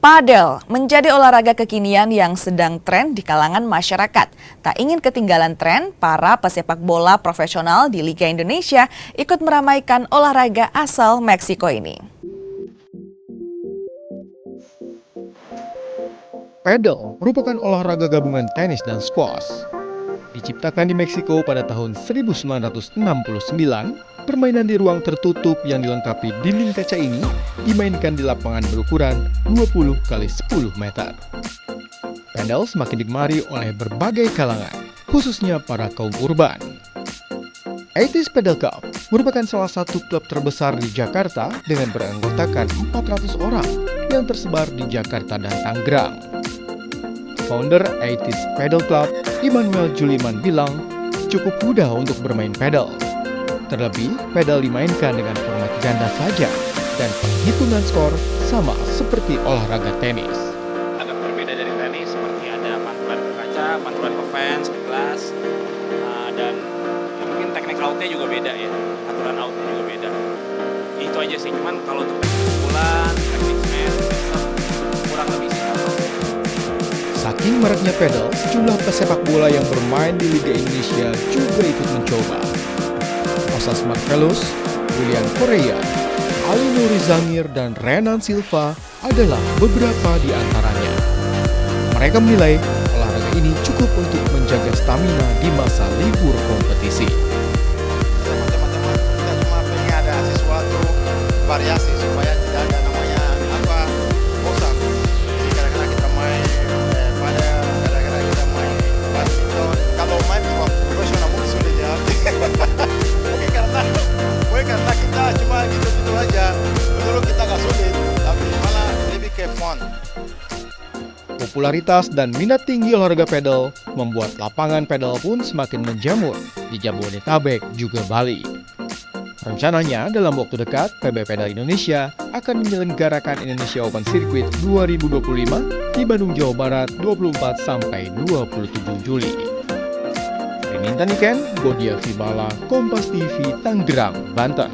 Padel menjadi olahraga kekinian yang sedang tren di kalangan masyarakat. Tak ingin ketinggalan tren, para pesepak bola profesional di Liga Indonesia ikut meramaikan olahraga asal Meksiko ini. Padel merupakan olahraga gabungan tenis dan squash. Diciptakan di Meksiko pada tahun 1969, permainan di ruang tertutup yang dilengkapi dinding kaca ini dimainkan di lapangan berukuran 20 x 10 meter. Padel semakin digemari oleh berbagai kalangan, khususnya para kaum urban. 80s Padel Cup merupakan salah satu klub terbesar di Jakarta dengan beranggotakan 400 orang yang tersebar di Jakarta dan Tangerang. Founder 80s Padel Club, Immanuel Juliman bilang, cukup mudah untuk bermain padel. Terlebih, padel dimainkan dengan format ganda saja dan penghitungan skor sama seperti olahraga tenis. Agak berbeda dari tenis, seperti ada pantulan ke kaca, pantulan ke fans, ke gelas, dan mungkin teknik outnya juga beda ya, aturan outnya juga beda. Itu aja sih, cuman kalau untuk teknik pukulan, teknik smash, kurang lebih sih. Saking maraknya padel, sejumlah pesepak bola yang bermain di Liga Indonesia juga ikut mencoba. Osas Marvelous, William Korea, Ali Nuri Zangir, dan Renan Silva adalah beberapa di antaranya. Mereka menilai olahraga ini cukup untuk menjaga stamina di masa libur kompetisi. Teman-teman, kita cuma pengen ada sesuatu variasi supaya tidak ada namanya bosan. Jadi kadang-kadang kita main kadang-kadang kita main badminton. Kalau main cuma profesional mungkin sudah jadi. Mungkin karena kita cuma gitu-gitu aja. Menurut kita nggak sulit, tapi malah lebih ke fun. Popularitas dan minat tinggi olahraga padel membuat lapangan padel pun semakin menjamur di Jabodetabek juga Bali. Rencananya dalam waktu dekat, PB Padel Indonesia akan menyelenggarakan Indonesia Open Circuit 2025 di Bandung, Jawa Barat 24 sampai 27 Juli. Rinintan Iken, Bodia Vibala, Kompas TV, Tangerang, Banten.